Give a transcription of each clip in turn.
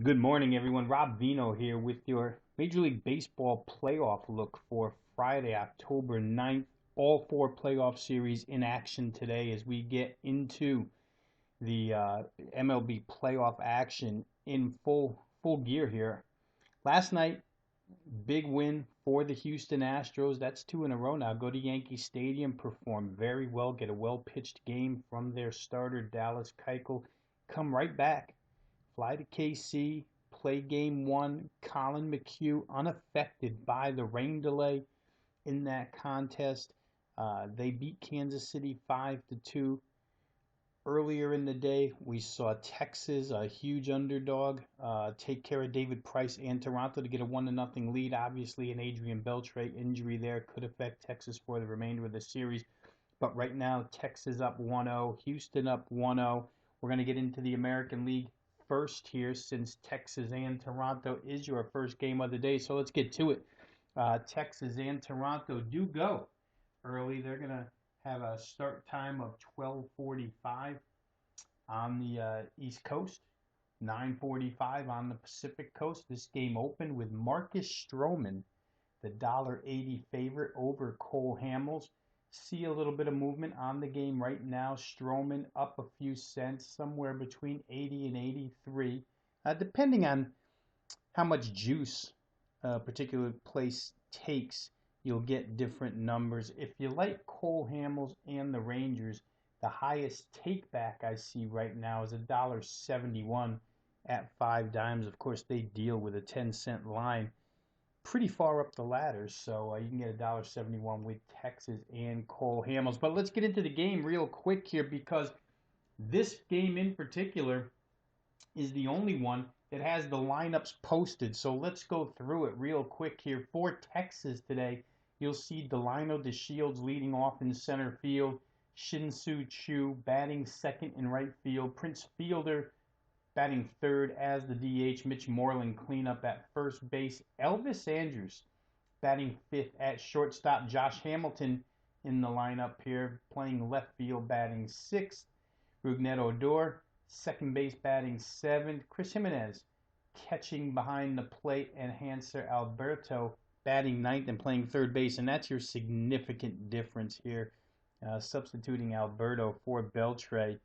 Good morning, everyone. Rob Vino here with your Major League Baseball playoff look for Friday, October 9th. All four playoff series in action today as we get into the MLB playoff action in full gear here. Last night, big win for the Houston Astros. That's two in a row now. Go to Yankee Stadium, perform very well, get a well-pitched game from their starter, Dallas Keuchel. Come right back, fly to KC, play game one. Colin McHugh unaffected by the rain delay in that contest. They beat Kansas City 5-2. Earlier in the day, we saw Texas, a huge underdog, take care of David Price and Toronto to get a 1-0 lead. Obviously, an Adrian Beltre injury there could affect Texas for the remainder of the series. But right now, Texas up 1-0, Houston up 1-0. We're going to get into the American League first here since Texas and Toronto is your first game of the day. So let's get to it. Texas and Toronto do go early. They're going to have a start time of 12:45 on the East Coast, 9:45 on the Pacific Coast. This game opened with Marcus Stroman, the $1.80 favorite over Cole Hamels. See a little bit of movement on the game right now. Stroman up a few cents, somewhere between 80 and 83, depending on how much juice a particular place takes. You'll get different numbers. If you like Cole Hamels and the Rangers, the highest take back I see right now is $1.71 at 5 dimes. Of course, they deal with a 10-cent line pretty far up the ladder, so you can get $1.71 with Texas and Cole Hamels. But let's get into the game real quick here, because this game in particular is the only one that has the lineups posted. So let's go through it real quick here. For Texas today, you'll see Delino DeShields leading off in center field, Shin-Soo Choo batting second in right field, Prince Fielder batting third as the DH, Mitch Moreland cleanup at first base, Elvis Andrus batting fifth at shortstop, Josh Hamilton in the lineup here playing left field batting sixth, Rougned Odor second base batting seventh, Chris Jimenez catching behind the plate, and Hanser Alberto batting ninth and playing third base. And that's your significant difference here, substituting Alberto for Beltre.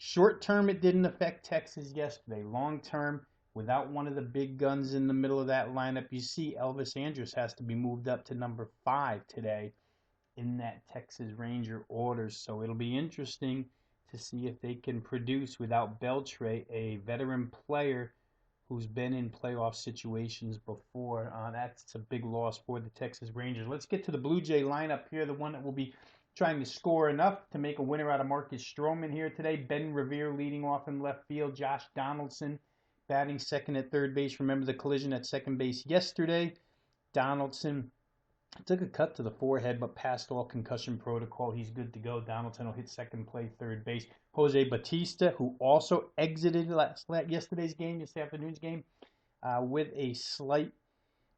Short term, it didn't affect Texas yesterday. Long term, without one of the big guns in the middle of that lineup, you see Elvis Andrus has to be moved up to number 5 today in that Texas Ranger order. So it'll be interesting to see if they can produce without Beltre, a veteran player who's been in playoff situations before. That's a big loss for the Texas Rangers. Let's get to the Blue Jay lineup here, the one that will be trying to score enough to make a winner out of Marcus Stroman here today. Ben Revere leading off in left field. Josh Donaldson batting second at third base. Remember the collision at second base yesterday. Donaldson took a cut to the forehead, but passed all concussion protocol. He's good to go. Donaldson will hit second, play third base. Jose Bautista, who also exited yesterday's game, yesterday afternoon's game, with a slight,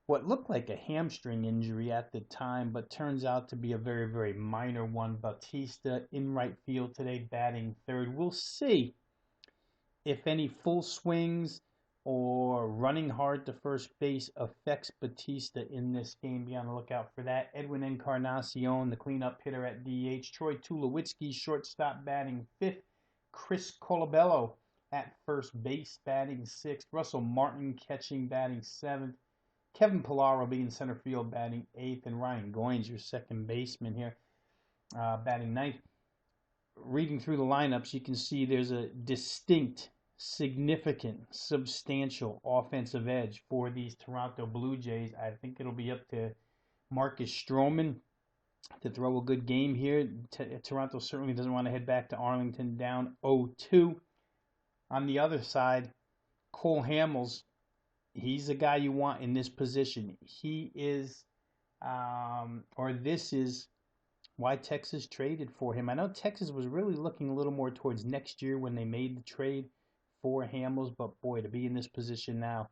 what looked like a hamstring injury at the time, but turns out to be a very, very minor one. Bautista in right field today, batting third. We'll see if any full swings or running hard to first base affects Bautista in this game. Be on the lookout for that. Edwin Encarnacion, the cleanup hitter at DH. Troy Tulowitzki, shortstop, batting fifth. Chris Colabello at first base, batting sixth. Russell Martin catching, batting seventh. Kevin Pillar being center field, batting eighth. And Ryan Goins, your second baseman here, batting ninth. Reading through the lineups, you can see there's a distinct, significant, substantial offensive edge for these Toronto Blue Jays. I think it'll be up to Marcus Stroman to throw a good game here. Toronto certainly doesn't want to head back to Arlington down 0-2. On the other side, Cole Hamels, he's the guy you want in this position. He is, this is why Texas traded for him. I know Texas was really looking a little more towards next year when they made the trade for Hamels, but boy, to be in this position now,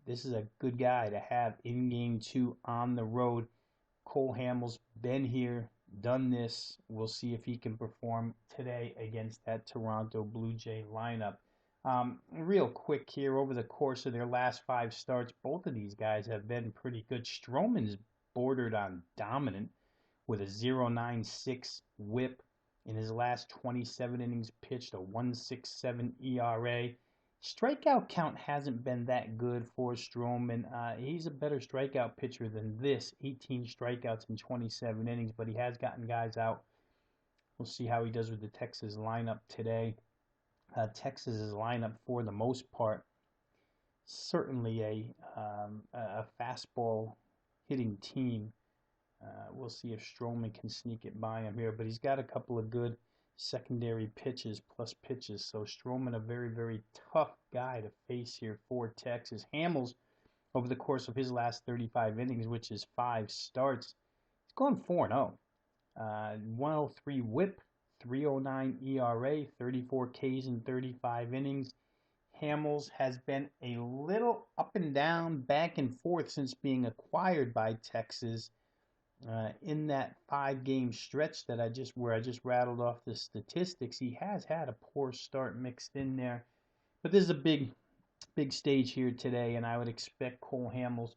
this is a good guy to have in game 2 on the road. Cole Hamels, been here, done this. We'll see if he can perform today against that Toronto Blue Jay lineup. Real quick here, over the course of their last 5 starts, both of these guys have been pretty good. Stroman's bordered on dominant with a 0.96 whip in his last 27 innings pitched, a 1.67 ERA. Strikeout count hasn't been that good for Stroman. He's a better strikeout pitcher than this, 18 strikeouts in 27 innings, but he has gotten guys out. We'll see how he does with the Texas lineup today. Texas's lineup, for the most part, certainly a fastball hitting team. We'll see if Stroman can sneak it by him here, but he's got a couple of good secondary pitches plus pitches. So Stroman, a very, very tough guy to face here for Texas. Hamels, over the course of his last 35 innings, which is 5 starts, he's gone 4-0. 103 whip, 309 ERA, 34 Ks in 35 innings. Hamels has been a little up and down, back and forth since being acquired by Texas. In that 5-game stretch that I just rattled off the statistics, he has had a poor start mixed in there. But this is a big stage here today, and I would expect Cole Hamels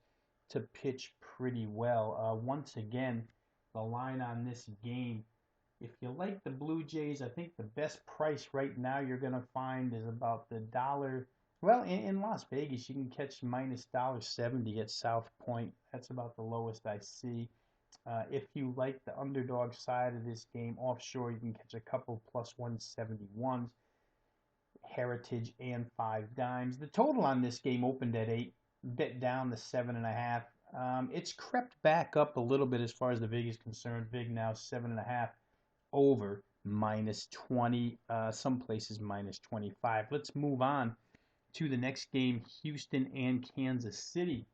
to pitch pretty well. Once again, the line on this game, if you like the Blue Jays, I think the best price right now you're going to find is about the dollar. Well, in Las Vegas, you can catch minus $1.70 at South Point. That's about the lowest I see. If you like the underdog side of this game, offshore, you can catch a couple plus 171s, Heritage and 5 dimes. The total on this game opened at 8, bit down to 7.5. It's crept back up a little bit as far as the VIG is concerned. VIG now 7.5 over minus 20, some places minus 25. Let's move on to the next game, Houston and Kansas City.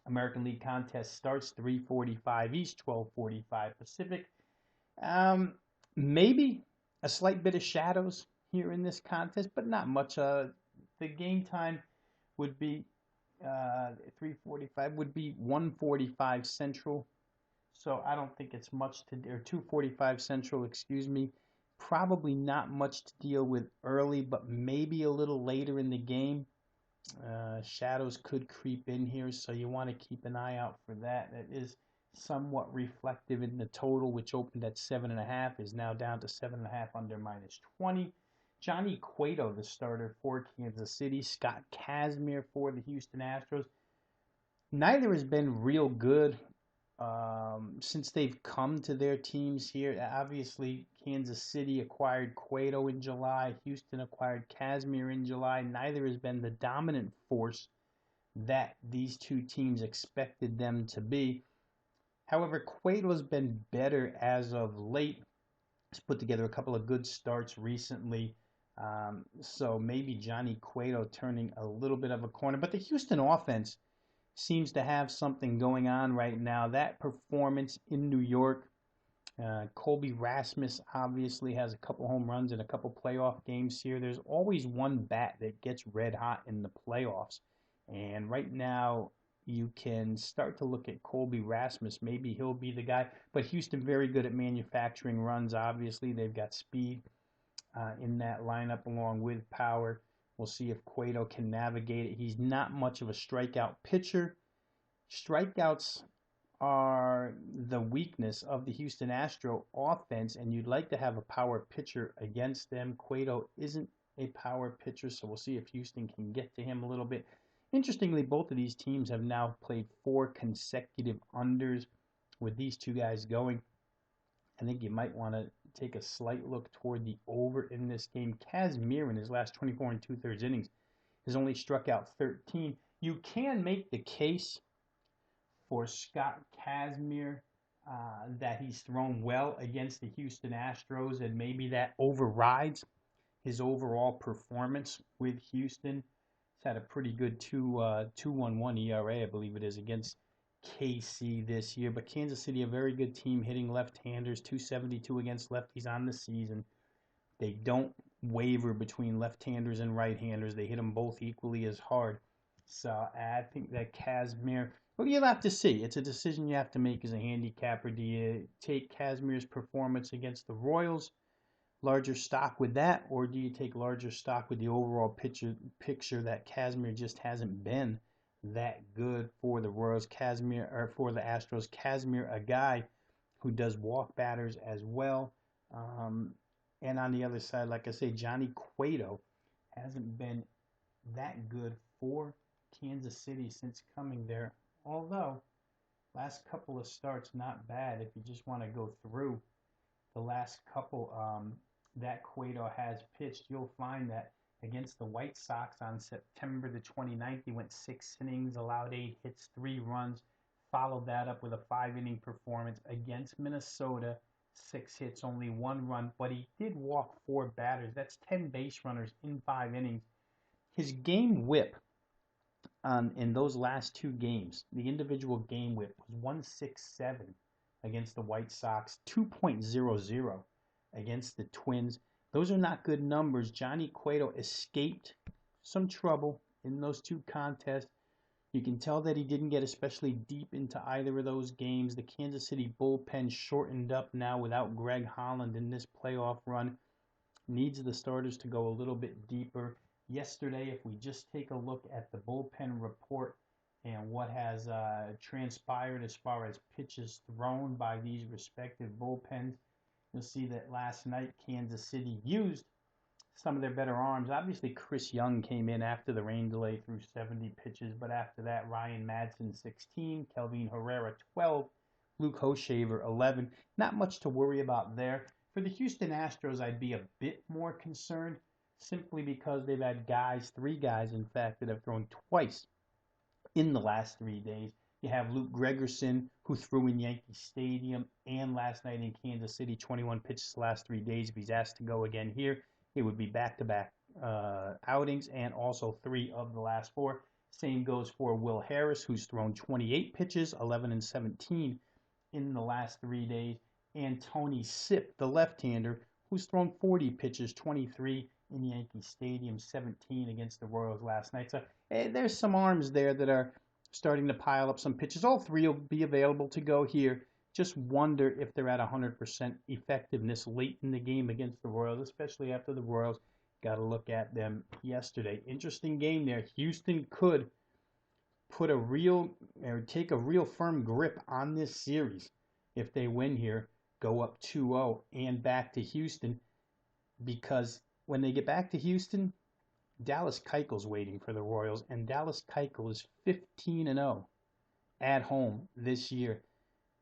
American League contest starts 3:45 East, 12:45 Pacific. Maybe a slight bit of shadows here in this contest, but not much. The game time would be 3:45 would be 1:45 Central. So I don't think it's much to, or 2:45 Central, excuse me. Probably not much to deal with early, but maybe a little later in the game. Shadows could creep in here, so you want to keep an eye out for that. That is somewhat reflective in the total, which opened at 7.5, is now down to 7.5 under minus 20. Johnny Cueto, the starter for Kansas City. Scott Kazmir for the Houston Astros. Neither has been real good since they've come to their teams here. Obviously, Kansas City acquired Cueto in July. Houston acquired Kazmir in July. Neither has been the dominant force that these two teams expected them to be. However, Cueto's been better as of late. He's put together a couple of good starts recently. So maybe Johnny Cueto turning a little bit of a corner. But the Houston offense seems to have something going on right now. That performance in New York, Colby Rasmus obviously has a couple home runs in a couple playoff games here. There's always one bat that gets red hot in the playoffs. And right now, you can start to look at Colby Rasmus. Maybe he'll be the guy. But Houston very good at manufacturing runs, obviously. They've got speed in that lineup along with power. We'll see if Cueto can navigate it. He's not much of a strikeout pitcher. Strikeouts are the weakness of the Houston Astro offense, and you'd like to have a power pitcher against them. Cueto isn't a power pitcher, so we'll see if Houston can get to him a little bit. Interestingly, both of these teams have now played 4 consecutive unders with these two guys going. I think you might want to take a slight look toward the over in this game. Kazmir in his last 24 and 2/3 innings has only struck out 13. You can make the case for Scott Kazmir that he's thrown well against the Houston Astros, and maybe that overrides his overall performance with Houston. He's had a pretty good 2.11 ERA, I believe it is, against KC this year. But Kansas City, a very good team hitting left-handers, 272 against lefties on the season. They don't waver between left-handers and right-handers. They hit them both equally as hard. So I think that Kazmir, well, you'll have to see. It's a decision you have to make as a handicapper. Do you take Kazmir's performance against the Royals, larger stock with that, or do you take larger stock with the overall picture that Kazmir just hasn't been that good for the Royals? Kazmir, or for the Astros, Kazmir, a guy who does walk batters as well. And on the other side, like I say, Johnny Cueto hasn't been that good for Kansas City since coming there. Although, last couple of starts, not bad. If you just want to go through the last couple that Cueto has pitched, you'll find that against the White Sox on September the 29th, he went 6 innings, allowed 8 hits, 3 runs, followed that up with a 5-inning performance against Minnesota, 6 hits, only 1 run, but he did walk 4 batters. That's 10 base runners in 5 innings. His game whip in those last 2 games, the individual game whip was 167 against the White Sox, 2.00 against the Twins. Those are not good numbers. Johnny Cueto escaped some trouble in those 2 contests. You can tell that he didn't get especially deep into either of those games. The Kansas City bullpen shortened up now without Greg Holland in this playoff run. Needs the starters to go a little bit deeper. Yesterday, if we just take a look at the bullpen report and what has transpired as far as pitches thrown by these respective bullpens, you'll see that last night Kansas City used some of their better arms. Obviously, Chris Young came in after the rain delay through 70 pitches, but after that, Ryan Madsen 16, Kelvin Herrera 12, Luke Hochevar 11. Not much to worry about there. For the Houston Astros, I'd be a bit more concerned simply because they've had guys, 3 guys in fact, that have thrown twice in the last 3 days. You have Luke Gregerson, who threw in Yankee Stadium and last night in Kansas City, 21 pitches the last 3 days. If he's asked to go again here, it would be back-to-back outings and also 3 of the last 4. Same goes for Will Harris, who's thrown 28 pitches, 11 and 17 in the last 3 days. And Tony Sipp, the left-hander, who's thrown 40 pitches, 23 in Yankee Stadium, 17 against the Royals last night. So there's some arms there that are starting to pile up some pitches. All 3 will be available to go here. Just wonder if they're at 100% effectiveness late in the game against the Royals, especially after the Royals got to look at them yesterday. Interesting game there. Houston could put a real, or take a real firm grip on this series if they win here, go up 2-0 and back to Houston, because when they get back to Houston, Dallas Keuchel's waiting for the Royals, and Dallas Keuchel is 15-0 at home this year.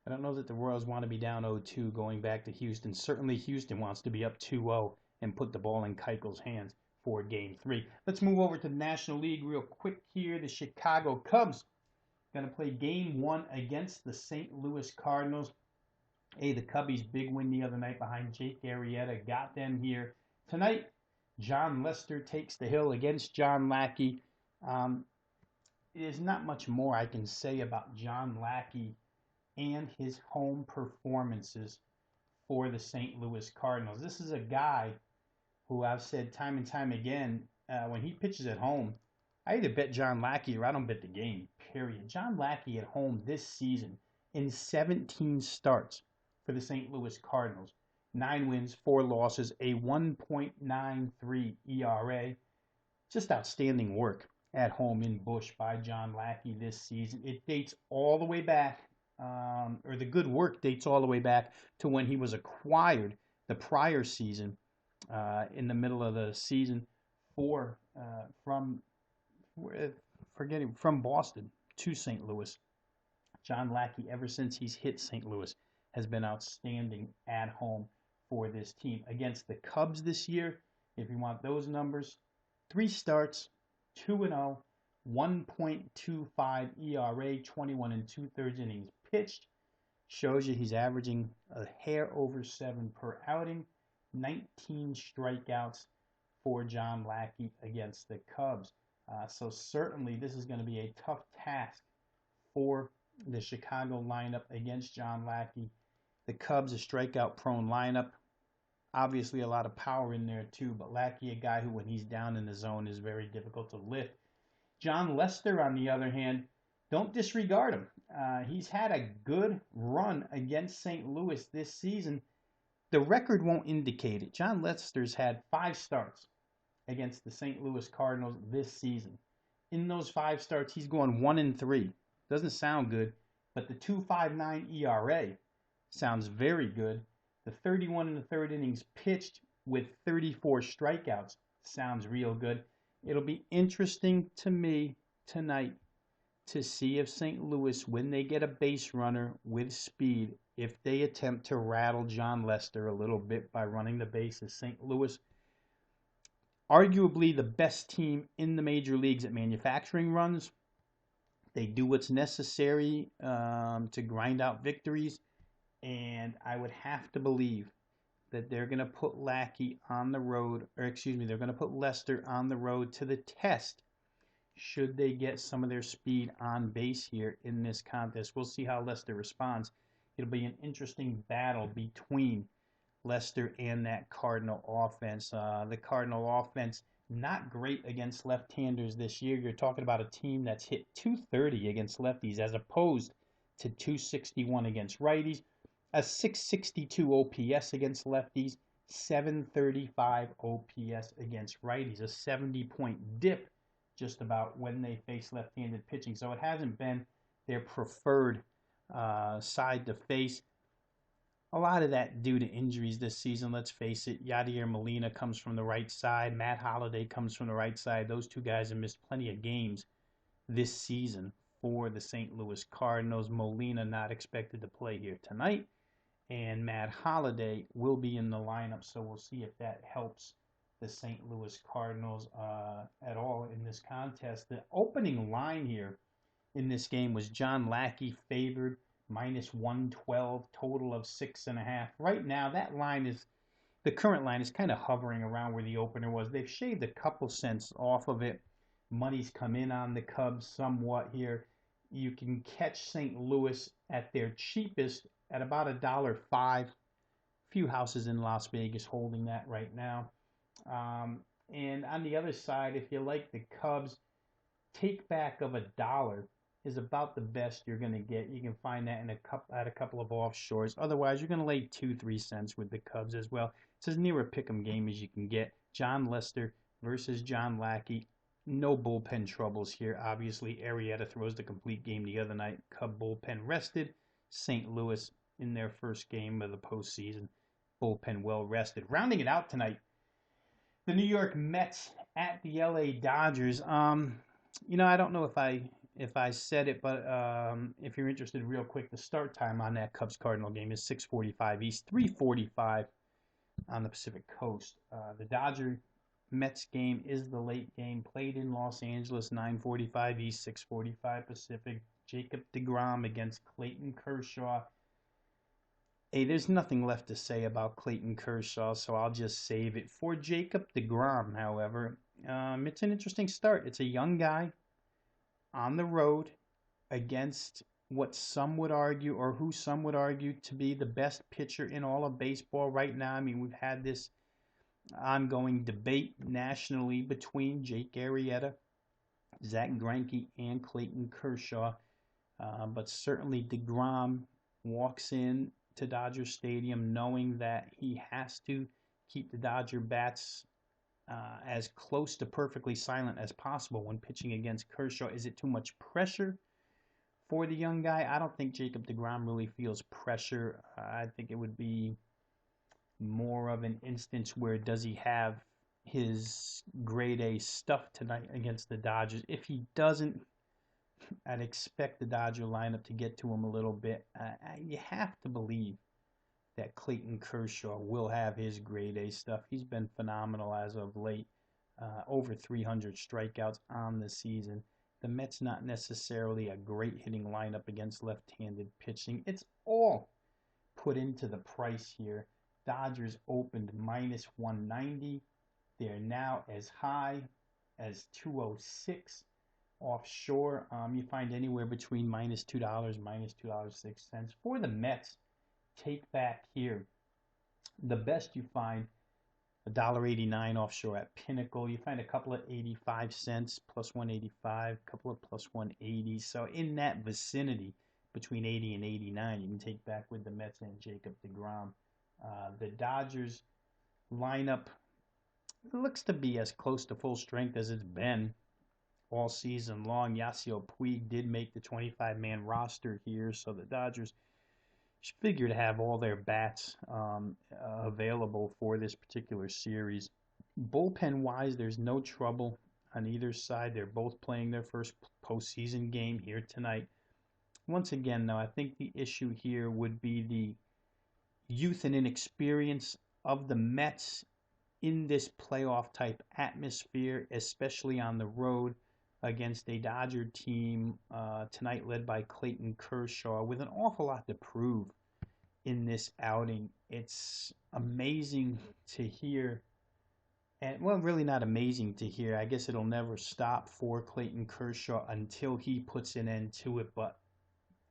I don't know that the Royals want to be down 0-2 going back to Houston. Certainly Houston wants to be up 2-0 and put the ball in Keuchel's hands for Game 3. Let's move over to the National League real quick here. The Chicago Cubs going to play Game 1 against the St. Louis Cardinals. Hey, the Cubbies, big win the other night behind Jake Arrieta, got them here. Tonight, John Lester takes the hill against John Lackey. There's not much more I can say about John Lackey and his home performances for the St. Louis Cardinals. This is a guy who I've said time and time again, when he pitches at home, I either bet John Lackey or I don't bet the game, period. John Lackey at home this season in 17 starts for the St. Louis Cardinals. 9 wins, 4 losses, a 1.93 ERA. Just outstanding work at home in Busch by John Lackey this season. It dates all the way back, or the good work dates all the way back to when he was acquired the prior season, in the middle of the season from Boston to St. Louis. John Lackey, ever since he's hit St. Louis, has been outstanding at home for this team. Against the Cubs this year, if you want those numbers, 3 starts, 2-0, 1.25 ERA, 21 2/3 innings pitched. Shows you he's averaging a hair over 7 per outing. 19 strikeouts for John Lackey against the Cubs. So certainly this is going to be a tough task for the Chicago lineup against John Lackey. The Cubs, a strikeout-prone lineup. Obviously a lot of power in there too, but Lackey, a guy who when he's down in the zone is very difficult to lift. John Lester, on the other hand, don't disregard him. He's had a good run against St. Louis this season. The record won't indicate it. John Lester's had 5 starts against the St. Louis Cardinals this season. In those 5 starts, he's gone 1-3. Doesn't sound good, but the 2.59 ERA sounds very good. The 31 in the third innings pitched with 34 strikeouts sounds real good. It'll be interesting to me tonight to see if St. Louis, when they get a base runner with speed, if they attempt to rattle John Lester a little bit by running the bases. St. Louis, arguably the best team in the major leagues at manufacturing runs. They do what's necessary to grind out victories, and I would have to believe that they're going to put Lackey on the road, or excuse me, they're going to put Lester on the road to the test should they get some of their speed on base here in this contest. We'll see how Lester responds. It'll be an interesting battle between Lester and that Cardinal offense. The Cardinal offense, not great against left-handers this year. You're talking about a team that's hit .230 against lefties as opposed to .261 against righties. A .662 OPS against lefties, .735 OPS against righties, a 70-point dip just about when they face left-handed pitching. So it hasn't been their preferred side to face. A lot of that due to injuries this season, let's face it. Yadier Molina comes from the right side. Matt Holliday comes from the right side. Those two guys have missed plenty of games this season for the St. Louis Cardinals. Molina not expected to play here tonight. And Matt Holliday will be in the lineup, so we'll see if that helps the St. Louis Cardinals at all in this contest. The opening line here in this game was John Lackey favored, -112, total of 6.5. Right now, that line is, the current line is kind of hovering around where the opener was. They've shaved a couple cents off of it. Money's come in on the Cubs somewhat here. You can catch St. Louis at their cheapest at about $1.05. Few houses in Las Vegas holding that right now. And on the other side, if you like the Cubs, take back of $1 is about the best you're going to get. You can find that at a couple of offshores. Otherwise, you're going to lay 2-3 cents with the Cubs as well. It's as near a pick'em game as you can get. John Lester versus John Lackey. No bullpen troubles here. Obviously, Arrieta throws the complete game the other night. Cub bullpen rested. St. Louis in their first game of the postseason. Bullpen well rested. Rounding it out tonight, the New York Mets at the LA Dodgers. I don't know if I said it, but if you're interested real quick, the start time on that Cubs-Cardinal game is 6:45 East, 3:45 on the Pacific Coast. The Dodger-Mets game is the late game, played in Los Angeles, 9:45 East, 6:45 Pacific. Jacob deGrom against Clayton Kershaw. Hey, there's nothing left to say about Clayton Kershaw, so I'll just save it. For Jacob deGrom, however, it's an interesting start. It's a young guy on the road against what some would argue, or who some would argue to be the best pitcher in all of baseball right now. I mean, we've had this ongoing debate nationally between Jake Arrieta, Zach Greinke, and Clayton Kershaw. But certainly deGrom walks in to Dodger Stadium knowing that he has to keep the Dodger bats as close to perfectly silent as possible when pitching against Kershaw. Is it too much pressure for the young guy? I don't think Jacob deGrom really feels pressure. I think it would be more of an instance where does he have his grade A stuff tonight against the Dodgers. If he doesn't, I'd expect the Dodger lineup to get to him a little bit. You have to believe that Clayton Kershaw will have his grade A stuff. He's been phenomenal as of late. Over 300 strikeouts on the season. The Mets not necessarily a great hitting lineup against left-handed pitching. It's all put into the price here. Dodgers opened -190. They're now as high as 206. Offshore, you find anywhere between -$2, -$2.06. For the Mets, take back here. The best you find, $1.89 offshore at Pinnacle. You find a couple of 85 cents, +185, a couple of +180. So in that vicinity, between 80 and 89, you can take back with the Mets and Jacob deGrom. The Dodgers lineup looks to be as close to full strength as it's been all season long. Yasiel Puig did make the 25-man roster here, so the Dodgers figure to have all their bats available for this particular series. Bullpen-wise, there's no trouble on either side. They're both playing their first postseason game here tonight. Once again, though, I think the issue here would be the youth and inexperience of the Mets in this playoff type atmosphere, especially on the road against a Dodger team tonight led by Clayton Kershaw with an awful lot to prove in this outing. It's amazing to hear, and well, really not amazing to hear. I guess it'll never stop for Clayton Kershaw until he puts an end to it, but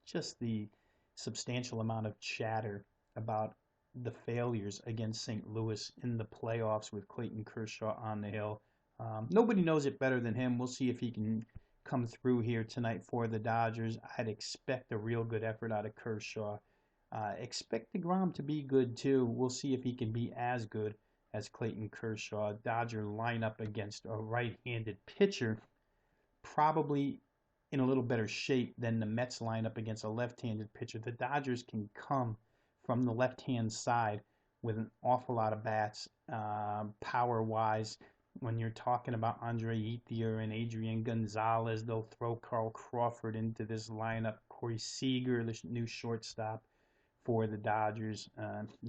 just the substantial amount of chatter about the failures against St. Louis in the playoffs with Clayton Kershaw on the hill. Nobody knows it better than him. We'll see if he can come through here tonight for the Dodgers. I'd expect a real good effort out of Kershaw. Expect DeGrom to be good too. We'll see if he can be as good as Clayton Kershaw. Dodger lineup against a right-handed pitcher, probably in a little better shape than the Mets lineup against a left-handed pitcher. The Dodgers can come from the left-hand side with an awful lot of bats, power-wise. When you're talking about Andre Ethier and Adrian Gonzalez, they'll throw Carl Crawford into this lineup. Corey Seager, the new shortstop for the Dodgers.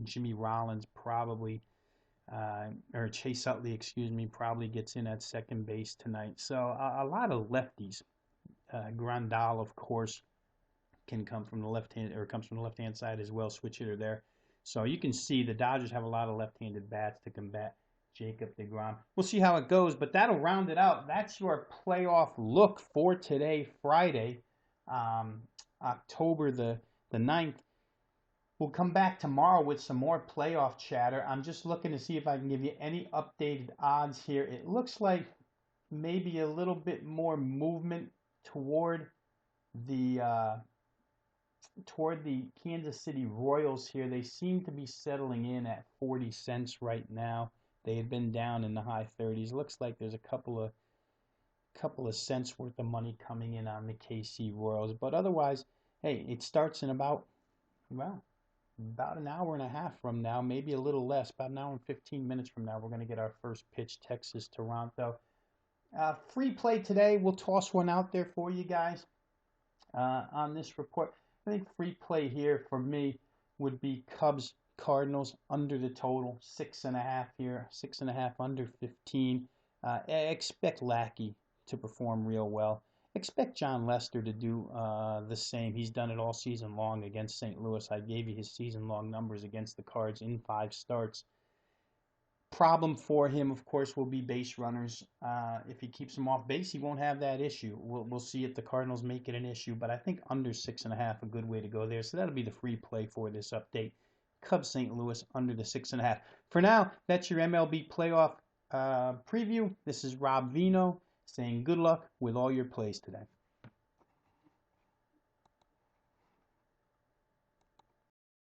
Jimmy Rollins probably, or Chase Utley, probably gets in at second base tonight. So a lot of lefties. Grandal, of course, can come from the left hand, or comes from the left-hand side as well. Switch hitter there. So you can see the Dodgers have a lot of left-handed bats to combat Jacob deGrom. We'll see how it goes, but that'll round it out. That's your playoff look for today, Friday, October the 9th. We'll come back tomorrow with some more playoff chatter. I'm just looking to see if I can give you any updated odds here. It looks like maybe a little bit more movement toward the Kansas City Royals here. They seem to be settling in at 40 cents right now. They had been down in the high 30s. Looks like there's a couple of cents worth of money coming in on the KC Royals. But otherwise, hey, it starts in about an hour and a half from now, maybe a little less, about an hour and 15 minutes from now. We're going to get our first pitch, Texas-Toronto. Free play today. We'll toss one out there for you guys on this report. I think free play here for me would be Cubs Cardinals under the total, 6.5 here, 6.5 under 15. Expect Lackey to perform real well. Expect John Lester to do the same. He's done it all season long against St. Louis. I gave you his season-long numbers against the Cards in 5 starts. Problem for him, of course, will be base runners. If he keeps them off base, he won't have that issue. We'll see if the Cardinals make it an issue, but I think under 6.5, a good way to go there. So that'll be the free play for this update. Cubs St. Louis under the 6.5. For now, that's your MLB playoff preview. This is Rob Vino saying good luck with all your plays today.